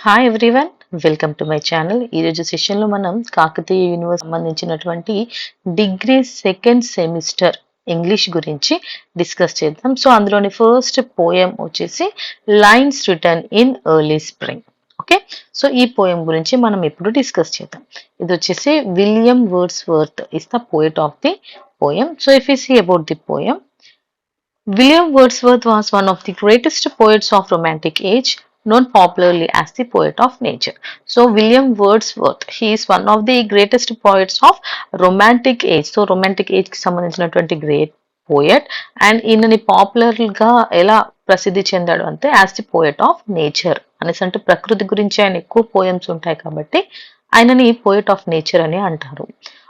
Hi everyone, welcome to my channel. ఈరోజు సెషన్లో మనం కాకతీయ యూనివర్సిటీ సంబంధించినటువంటి డిగ్రీ సెకండ్ సెమిస్టర్ ఇంగ్లీష్ గురించి డిస్కస్ చేద్దాం. సో అందులోని ఫస్ట్ పోయం వచ్చేసి lines return in early spring. Okay, so ఈ పోయం గురించి మనం ఇప్పుడు డిస్కస్ చేద్దాం. ఇది వచ్చేసి William Wordsworth is the poet of the poem. So if you see about the poem, William Wordsworth was one of the greatest poets of Romantic age, known popularly as the poet of nature. So William Wordsworth, he is one of the greatest poets of Romantic age. So Romantic age కి సంబంధించినటువంటి great poet, and ఈయనని popular గా ఎలా ప్రసిద్ధి చెందాడు అంటే as the poet of nature అనేసి, అంటే ప్రకృతి గురించి ఆయన ఎక్కువ పోయమ్స్ ఉంటాయి కాబట్టి ఆయనని పోయట్ ఆఫ్ నేచర్ అని అంటారు.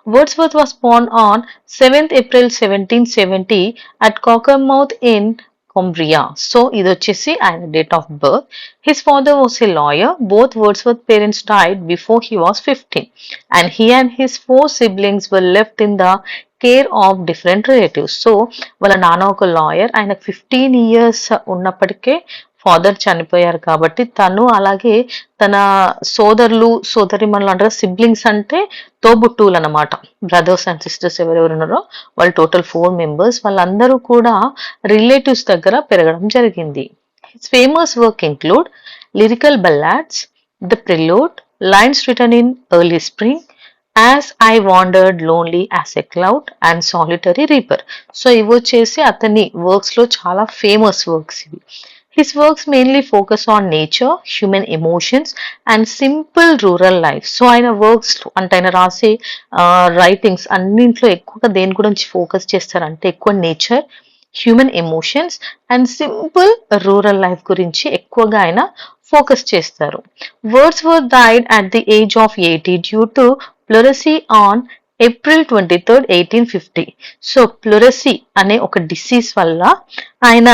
Wordsworth was born on 7th April 1770 at Cockermouth in Cumbria. So, ఇది వచ్చేసి ఆయన date of birth. His father was a lawyer. Both Wordsworth parents died before he was 15, and he and his 4 siblings were left in the care of different relatives. So వాళ్ళ నాన్న ఒక lawyer, ఆయనకు 15 years ఉన్నప్పటికే father చనిపోయారు కాబట్టి తను అలాగే తన సోదరులు సోదరిమణులు అంటారు, సిబ్లింగ్స్ అంటే తోబుట్టువులు అనమాట, బ్రదర్స్ అండ్ సిస్టర్స్ ఎవరెవరు ఉన్నారో వాళ్ళు టోటల్ 4 members, వాళ్ళందరూ కూడా రిలేటివ్స్ దగ్గర పెరగడం జరిగింది. His famous work include lyrical ballads, the prelude, lines return in early spring, as I wandered lonely as a cloud and solitary reaper. So ఇవి వచ్చేసి అతని వర్క్స్ లో చాలా ఫేమస్ వర్క్స్ ఇవి. His works mainly focus on nature, human emotions and simple rural life. So ఆయన works అంటే ఆయన రాసే రైటింగ్స్ అన్నింట్లో ఎక్కువగా దేని గురించి ఫోకస్ చేస్తారంటే ఎక్కువ nature, human emotions and simple rural life గురించి ఎక్కువగా ఆయన ఫోకస్ చేస్తారు. Wordsworth died at the age of 80 due to pleurisy on April 23rd, 1850. So ప్లూరసీ అనే ఒక డిసీజ్ వల్ల ఆయన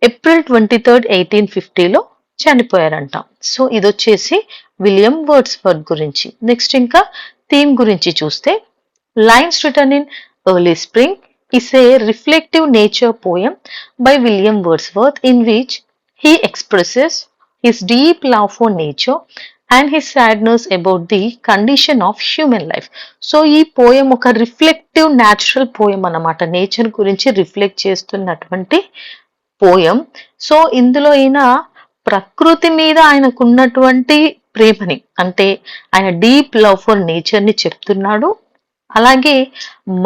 ఏప్రిల్ 23rd, 1850లో చనిపోయారంట. సో ఇది వచ్చేసి విలియం వర్డ్స్వర్త్ గురించి. నెక్స్ట్ ఇంకా థీమ్ గురించి చూస్తే, lines return in early spring is a reflective nature poem by William Wordsworth in which he expresses his deep love for nature and his sadness about the condition of human life. So ఈ poem ఒక reflective natural poem అన్నమాట, nature గురించి reflect చేస్తున్నటువంటి poem. So ఇందులో ఈయన ప్రకృతి మీద ఆయనకున్నటువంటి ప్రేమని, అంటే ఆయన డీప్ లవ్ ఫర్ నేచర్ ని చెప్తున్నాడు. అలాగే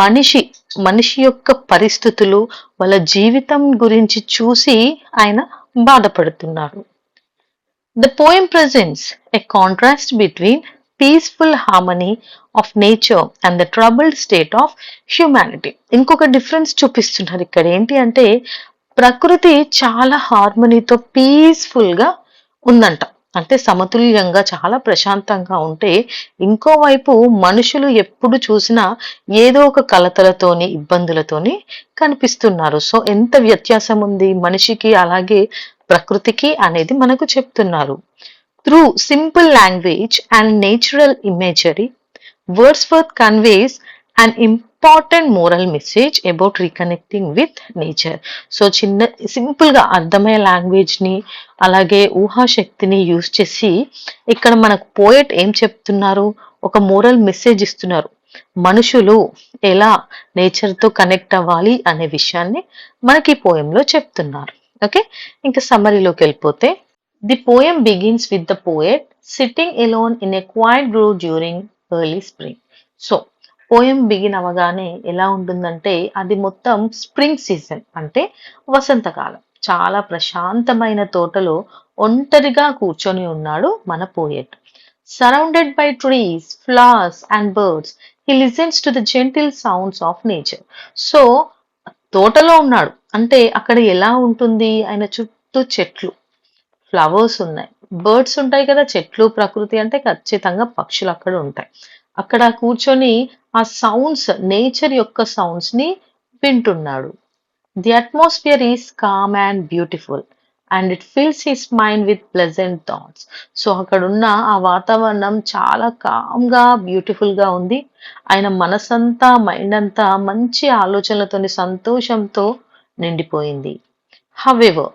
మనిషి యొక్క పరిస్థితులు, వాళ్ళ జీవితం గురించి చూసి ఆయన బాధపడుతున్నారు. The poem presents a contrast between peaceful harmony of nature and the troubled state of humanity. ఇంకొక డిఫరెన్స్ చూపిస్తున్నారు ఇక్కడ. ఏంటి అంటే ప్రకృతి చాలా హార్మనీతో పీస్ఫుల్ గా ఉందంట, అంటే సమతుల్యంగా చాలా ప్రశాంతంగా ఉంటే, ఇంకోవైపు మనుషులు ఎప్పుడు చూసినా ఏదో ఒక కలతలతోని ఇబ్బందులతోని కనిపిస్తున్నారు. సో ఎంత వ్యత్యాసం ఉంది మనిషికి అలాగే ప్రకృతికి అనేది మనకు చెప్తున్నారు. Through simple language and natural imagery, Wordsworth conveys and important moral message about reconnecting with nature. So simple గా అర్థమయ్యే లాంగ్వేజ్ ని అలాగే ఊహాశక్తిని యూజ్ చేసి ఇక్కడ మనకు పోయట్ ఏం చెప్తున్నారు, ఒక మోరల్ మెసేజ్ ఇస్తున్నారు. మనుషులు ఎలా నేచర్ తో కనెక్ట్ అవ్వాలి అనే విషయాన్ని మనకి ఈ పోయంలో చెప్తున్నారు. ఓకే, ఇంకా సమ్మరీలోకి వెళ్ళిపోతే, the poem begins with the poet sitting alone in a quiet grove during early spring. So poem begin అవగానే ఎలా ఉంటుందంటే అది మొత్తం స్ప్రింగ్ సీజన్, అంటే వసంతకాలం. చాలా ప్రశాంతమైన తోటలో ఒంటరిగా కూర్చొని ఉన్నాడు మన poet. Surrounded by trees, flowers and birds, he listens to the gentle sounds of nature. So తోటలో ఉన్నాడు అంటే అక్కడ ఎలా ఉంటుంది, ఆయన చుట్టూ చెట్లు, ఫ్లవర్స్ ఉన్నాయి, బర్డ్స్ ఉంటాయి కదా, చెట్లు ప్రకృతి అంటే ఖచ్చితంగా పక్షులు అక్కడ ఉంటాయి. అక్కడ కూర్చొని ఆ సౌండ్స్, నేచర్ యొక్క సౌండ్స్ ని వింటున్నాడు. The atmosphere is com and beautiful and it fills his mind with pleasant thoughts. So అక్కడున్న ఆ వాతావరణం చాలా కామ్ గా బ్యూటిఫుల్ గా ఉంది. ఆయన మనసంతా, మైండ్ అంతా మంచి ఆలోచనలతోని సంతోషంతో నిండిపోయింది. However,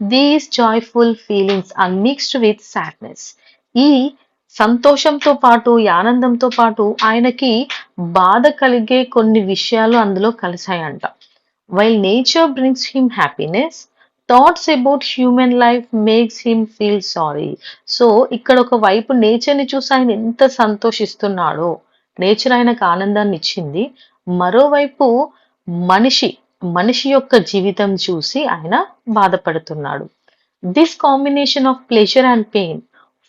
these joyful feelings are mixed with sadness. ఈ సంతోషంతో పాటు, ఈ ఆనందంతో పాటు ఆయనకి బాధ కలిగే కొన్ని విషయాలు అందులో కలిసాయంట. While nature brings him happiness, thoughts about human life makes him feel sorry. So ఇక్కడ ఒక వైపు నేచర్ ని చూసి ఆయన ఎంత సంతోషిస్తున్నాడో, నేచర్ ఆయనకు ఆనందాన్ని ఇచ్చింది. మరోవైపు మనిషి మనిషి యొక్క జీవితం చూసి ఆయన బాధపడుతున్నాడు. This combination of pleasure and pain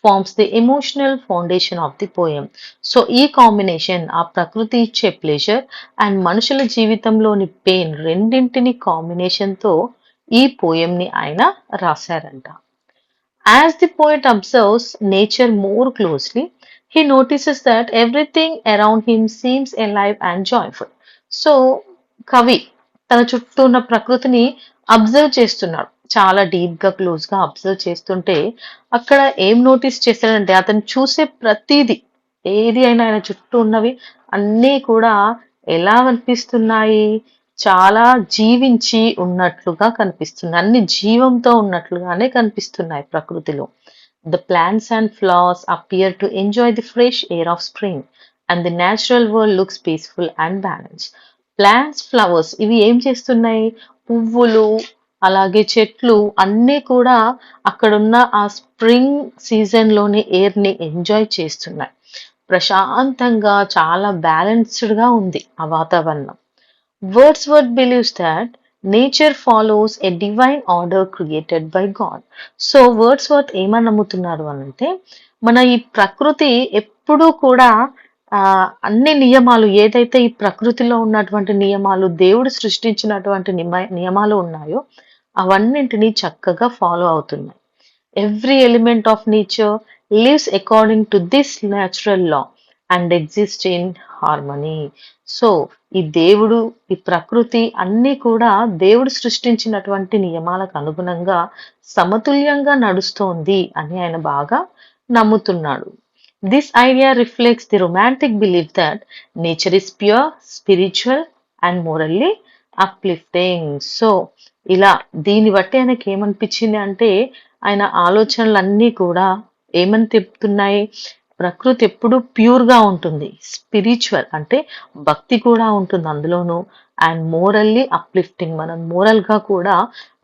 forms the emotional foundation of the poem. So ఈ కాంబినేషన్, ఆ ప్రకృతి ఇచ్చే ప్లెజర్ అండ్ మనుషుల జీవితంలోని పెయిన్ రెండింటిని కాంబినేషన్తో ఈ పోయంని ఆయన రాశారంట. As the poet observes nature more closely, he notices that everything around him seems alive and joyful. So కవి తన చుట్టూ ఉన్న ప్రకృతిని అబ్జర్వ్ చేస్తున్నాడు. చాలా డీప్ గా క్లోజ్ గా అబ్జర్వ్ చేస్తుంటే అక్కడ ఏం నోటీస్ చేశాడంటే అతను చూసే ప్రతిదీ, ఏది అయినా ఆయన చుట్టూ ఉన్నవి అన్నీ కూడా ఎలా అనిపిస్తున్నాయి, చాలా జీవించి ఉన్నట్లుగా కనిపిస్తుంది. అన్ని జీవంతో ఉన్నట్లుగానే కనిపిస్తున్నాయి ప్రకృతిలో. The plants and flowers appear to enjoy the fresh air of spring and the natural world looks peaceful and balanced. Plants, flowers ఇవి ఏం చేస్తున్నాయి? పువ్వులు, అలాగే చెట్లు అన్నీ కూడా అక్కడున్న ఆ స్ప్రింగ్ సీజన్ లోని ఎయిర్ ని ఎంజాయ్ చేస్తున్నాయి. ప్రశాంతంగా చాలా బ్యాలెన్స్డ్ గా ఉంది ఆ వాతావరణం. Wordsworth believes that nature follows a divine order created by God. So Wordsworth ఏమని నమ్ముతున్నారు అనంటే, మన ఈ ప్రకృతి ఎప్పుడూ కూడా అన్ని నియమాలు, ఏదైతే ఈ ప్రకృతిలో ఉన్నటువంటి నియమాలు, దేవుడు సృష్టించినటువంటి నియమాలు ఉన్నాయో అవన్నింటినీ చక్కగా ఫాలో అవుతున్నాయి. Every element of nature lives according to this natural law and exist in harmony. So ఈ దేవుడు, ఈ ప్రకృతి అన్నీ కూడా దేవుడు సృష్టించినటువంటి నియమాలకు అనుగుణంగా సమతుల్యంగా నడుస్తోంది అని ఆయన బాగా నమ్ముతున్నాడు. This idea reflects the romantic belief that nature is pure, spiritual and morally uplifting. So ఇలా దీన్ని బట్టి ఆయనకి ఏమనిపించింది అంటే, ఆయన ఆలోచనలన్నీ కూడా ఏమని చెప్తున్నాయి, ప్రకృతి ఎప్పుడు ప్యూర్ గా ఉంటుంది, స్పిరిచువల్ అంటే భక్తి కూడా ఉంటుంది అందులోనూ, అండ్ మోరల్లీ అప్లిఫ్టింగ్, మనం మోరల్ గా కూడా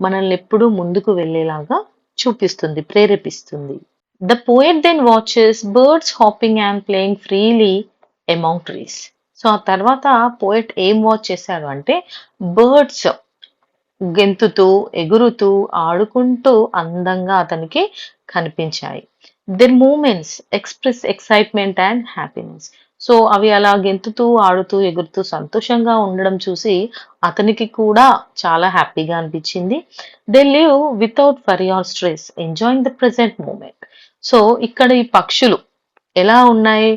మనల్ని ఎప్పుడు ముందుకు వెళ్ళేలాగా చూపిస్తుంది, ప్రేరేపిస్తుంది. The poet then watches birds hopping and playing freely among trees. So ఆ తర్వాత పోయట్ ఏం వాచ్ చేశాడు అంటే, బర్డ్స్ గెంతుతూ, ఎగురుతూ, ఆడుకుంటూ అందంగా అతనికి కనిపించాయి. Their moments express excitement and happiness. So అవి అలా గెంతుతూ, ఆడుతూ, ఎగురుతూ సంతోషంగా ఉండడం చూసి అతనికి కూడా చాలా హ్యాపీగా అనిపించింది. They live without worry or stress, enjoying the present moment. So ఇక్కడ ఈ పక్షులు ఎలా ఉన్నాయి,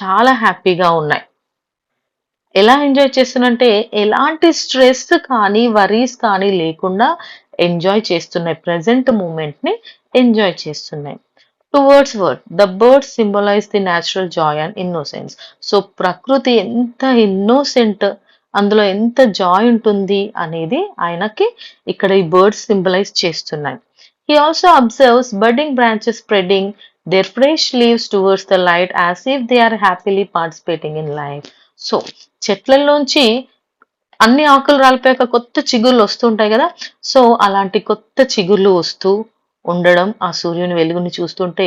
చాలా హ్యాపీగా ఉన్నాయి. ఎలా ఎంజాయ్ చేస్తున్నంటే ఎలాంటి స్ట్రెస్ కానీ, వరీస్ కానీ లేకుండా ఎంజాయ్ చేస్తున్నాయి, ప్రెసెంట్ మూమెంట్ ని ఎంజాయ్ చేస్తున్నాయి. Towards word the birds symbolise the natural joy and innocence. So ప్రకృతి ఎంత ఇన్నోసెంట్, అందులో ఎంత జాయ్ ఉంటుంది అనేది ఆయనకి ఇక్కడ ఈ బర్డ్స్ సింబలైజ్ చేస్తున్నాయి. He also observes budding branches spreading their fresh leaves towards the light as if they are happily participating in life. So చెట్లలోంచి అన్ని ఆకులు రాలిపోయాక కొత్త చిగుళ్ళు వస్తుంటాయి కదా, సో అలాంటి కొత్త చిగుళ్ళు వస్తూ ఉండడం, ఆ సూర్యుని వెలుగుని చూస్తుంటే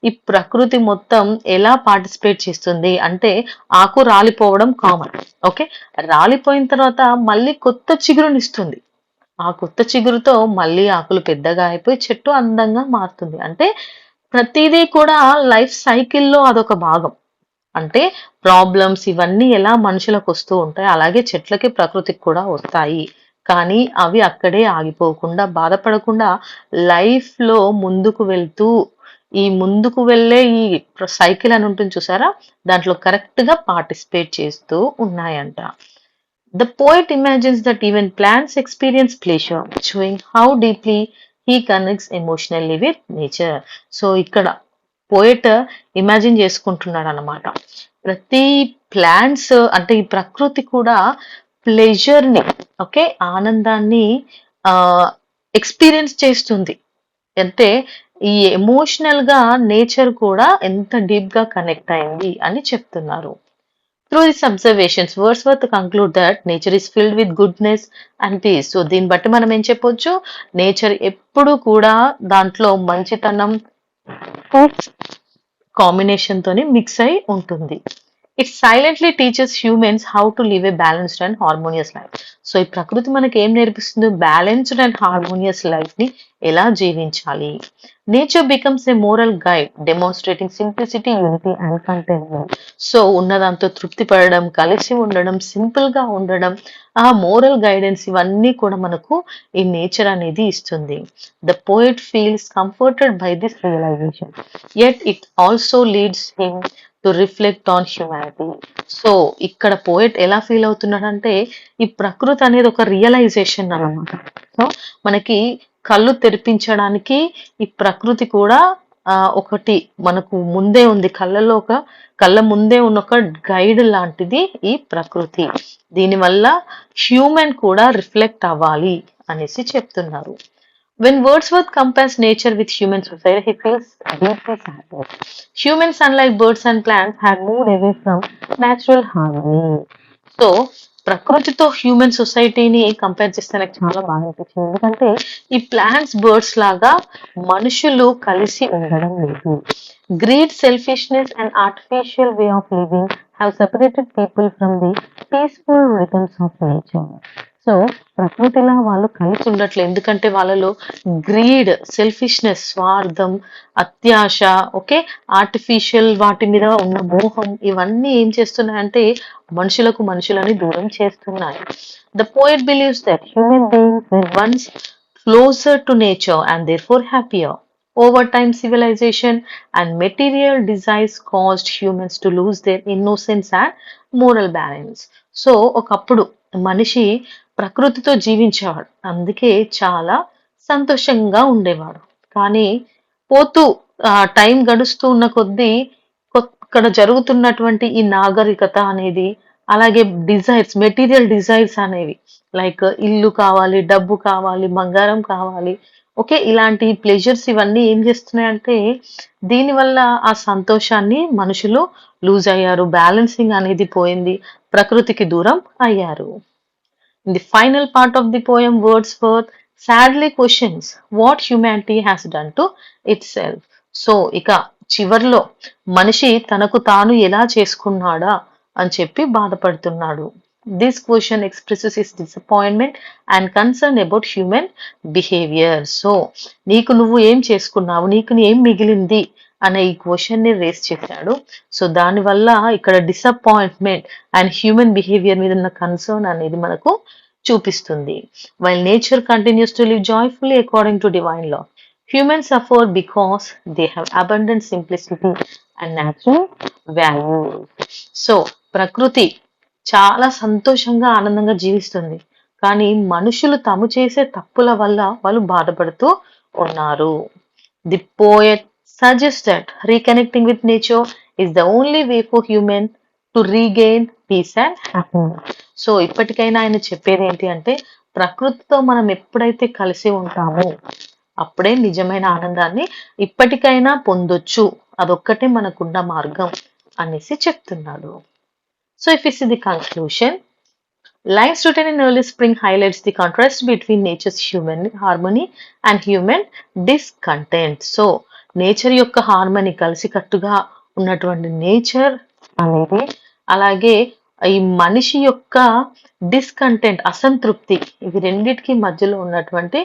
ఈ ప్రకృతి మొత్తం ఎలా పార్టిసిపేట్ చేస్తుంది అంటే, ఆకు రాలిపోవడం కామన్, ఓకే, రాలిపోయిన తర్వాత మళ్ళీ కొత్త చిగురునిస్తుంది. ఆ కొత్త చిగురుతో మళ్ళీ ఆకులు పెద్దగా అయిపోయి చెట్టు అందంగా మారుతుంది. అంటే ప్రతిదీ కూడా లైఫ్ సైకిల్లో అదొక భాగం. అంటే ప్రాబ్లమ్స్ ఇవన్నీ ఎలా మనుషులకు వస్తూ ఉంటాయి, అలాగే చెట్లకి, ప్రకృతికి కూడా వస్తాయి. కానీ అవి అక్కడే ఆగిపోకుండా, బాధపడకుండా లైఫ్ లో ముందుకు వెళ్తూ, ఈ ముందుకు వెళ్ళే ఈ సైకిల్ అని ఉంటుంది చూసారా, దాంట్లో కరెక్ట్ గా పార్టిసిపేట్ చేస్తూ ఉన్నాయంట. The poet imagines that even plants experience pleasure, showing how deeply he connects emotionally with nature. So ఇక్కడ పోయట్ ఇమాజిన్ చేసుకుంటున్నాడు అనమాట. ప్రతి ప్లాంట్స్ అంటే ఈ ప్రకృతి కూడా ప్లెజర్ ని, ఓకే, ఆనందాన్ని ఎక్స్పీరియన్స్ చేస్తుంది. అంటే ఈ ఎమోషనల్ గా నేచర్ కూడా ఎంత డీప్ గా కనెక్ట్ అయింది అని చెప్తున్నారు. Through this observations Wordsworth conclude that nature is filled with goodness and peace. So దీన్ని బట్టి మనం ఏం చెప్పొచ్చు, నేచర్ ఎప్పుడు కూడా దాంట్లో మంచితనం కాంబినేషన్ తోని మిక్స్ అయి ఉంటుంది. It silently teachers humans how to live A balanced and harmonious life. So ఈ ప్రకృతి మనకి ఏం నేర్పిస్తుంది, బ్యాలెన్స్డ్ అండ్ హార్మోనియస్ లైఫ్ ని ఎలా జీవించాలి. Nature becomes a moral guide demonstrating simplicity, unity and contentment. So ఉన్నదాంతో తృప్తి పడడం, కలిసి ఉండడం, సింపుల్ గా ఉండడం, ఆ మోరల్ గైడెన్స్ ఇవన్నీ కూడా మనకు ఈ నేచర్ అనేది ఇస్తుంది. The poet feels comforted by this realization, yet it also leads him to reflect on humanity. So ఇక్కడ పోయట్ ఎలా ఫీల్ అవుతున్నాడంటే ఈ ప్రకృతి అనేది ఒక రియలైజేషన్ అన్నమాట. సో మనకి కళ్ళు తెరిపించడానికి ఈ ప్రకృతి కూడా ఒకటి మనకు ముందే ఉంది, కళ్ళ ముందే ఉన్న ఒక గైడ్ లాంటిది ఈ ప్రకృతి. దీనివల్ల హ్యూమన్ కూడా రిఫ్లెక్ట్ అవ్వాలి అనేసి చెప్తున్నారు. When Wordsworth compares nature with human society, he feels deeply sadness. Humans, unlike birds and plants, had moved away from natural harmony. So, ప్రకృతితో హ్యూమన్ సొసైటీని కంపేర్ చేస్తే నాకు చాలా బాగా అనిపించింది. ఎందుకంటే ఈ ప్లాంట్స్, బర్డ్స్ లాగా మనుషులు కలిసి ఉండడం లేదు. Greed, selfishness and artificial way of living have separated people from the peaceful rhythms of nature. So ప్రకృతిలా వాళ్ళు కలిసి ఉండట్లేదు. ఎందుకంటే వాళ్ళలో గ్రీడ్, సెల్ఫిష్నెస్, స్వార్థం, అత్యాశ, ఓకే, ఆర్టిఫిషియల్ వాటి మీద ఉన్న మోహం, ఇవన్నీ ఏం చేస్తున్నాయంటే మనుషులని దూరం చేస్తున్నాయి. The poet believes that human beings were once closer to nature and therefore happier. Over time, civilization and material desires caused humans to lose their innocence and moral balance. So ఒకప్పుడు మనిషి ప్రకృతితో జీవించేవాడు, అందుకే చాలా సంతోషంగా ఉండేవాడు. కానీ పోతూ టైం గడుస్తూ ఉన్న కొద్దీ ఇక్కడ జరుగుతున్నటువంటి ఈ నాగరికత అనేది, అలాగే డిజైర్స్, మెటీరియల్ డిజైర్స్ అనేవి, లైక్ ఇల్లు కావాలి, డబ్బు కావాలి, బంగారం కావాలి, ఓకే, ఇలాంటి ప్లెజర్స్ ఇవన్నీ ఏం చేస్తున్నాయంటే దీనివల్ల ఆ సంతోషాన్ని మనుషులు లూజ్ అయ్యారు, బ్యాలెన్సింగ్ అనేది పోయింది, ప్రకృతికి దూరం అయ్యారు. In the final part of the poem, Wordsworth sadly questions what humanity has done to itself. So ఇక చివర్లో మనిషి తనకు తాను ఎలా చేసుకున్నాడా అని చెప్పి బాధపడుతున్నాడు. This question expresses his disappointment and concern about human behaviour. So నీకు నువ్వు ఏం చేసుకున్నావు, నీకు ఏం మిగిలింది అనే ఈ క్వశ్చన్ ని రేస్ చేశాడు. సో దానివల్ల ఇక్కడ డిసప్పాయింట్మెంట్ అండ్ హ్యూమన్ బిహేవియర్ మీద ఉన్న కన్సర్న్ అనేది మనకు చూపిస్తుంది. While nature continues to live joyfully according to divine law, humans suffer because they have abundant simplicity and natural values. So ప్రకృతి చాలా సంతోషంగా, ఆనందంగా జీవిస్తుంది, కానీ మనుషులు తాము చేసే తప్పుల వల్ల వాళ్ళు బాధపడుతూ ఉన్నారు. The poet suggests that reconnecting with nature is the only way for human to regain peace and happiness. So ఇప్పటికైనా ఆయన చెప్పేది ఏంటి అంటే ప్రకృతితో మనం ఎప్పుడైతే కలిసి ఉంటామో అప్పుడే నిజమైన ఆనందాన్ని ఇప్పటికైనా పొందొచ్చు, అదొక్కటే మనకున్న మార్గం అనేసి చెప్తున్నాడు. So if is the conclusion, lines written in early spring highlights the contrast between nature's human harmony and human discontent. So nature యొక్క హార్మనీ, కలిసికట్టుగా ఉన్నటువంటి నేచర్ అనేది, అలాగే ఈ మనిషి యొక్క డిస్కంటెంట్, అసంతృప్తి, ఇవి రెండిటికి మధ్యలో ఉన్నటువంటి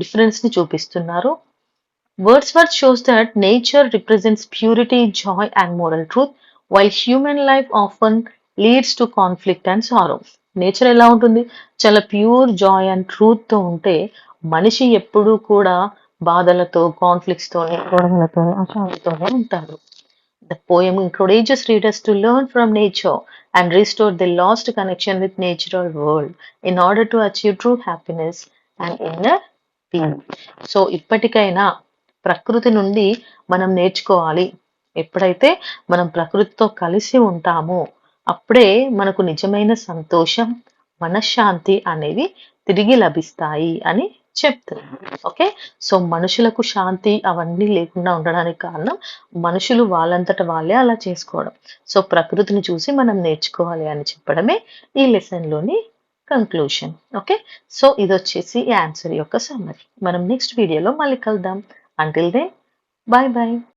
డిఫరెన్స్ ని చూపిస్తున్నారు. Wordsworth shows that nature represents purity, joy and moral truth, while human life often leads to conflict and sorrow. Nature ఎలా ఉంటుంది, చాలా ప్యూర్ జాయ్ అండ్ ట్రూత్ తో ఉంటే మనిషి ఎప్పుడూ కూడా బాధలతో, కాన్ఫ్లిక్ట్స్ తోని, గొడవలతో, అశాంతితోనే ఉంటారు. The poem encourages readers to learn from nature and restore the lost connection with natural world in order to achieve true happiness and inner peace. So ఇప్పటికైనా ప్రకృతి నుండి మనం నేర్చుకోవాలి. ఎప్పుడైతే మనం ప్రకృతితో కలిసి ఉంటామో అప్పుడే మనకు నిజమైన సంతోషం, మనశ్శాంతి అనేవి తిరిగి లభిస్తాయి అని చెప్తుంది. ఓకే. సో, మనుషులకు శాంతి అవన్నీ లేకుండా ఉండడానికి కారణం మనుషులు వాళ్ళంతట వాళ్ళే అలా చేసుకోవడం. సో, ప్రకృతిని చూసి మనం నేర్చుకోవాలి అని చెప్పడమే ఈ లెసన్‌లోని కంక్లూషన్. ఓకే. సో, ఇదొచ్చేసి ఈ ఆన్సర్ యొక్క సమ్మరీ. మనం నెక్స్ట్ వీడియోలో మళ్ళీ కలుద్దాం. Until then bye by.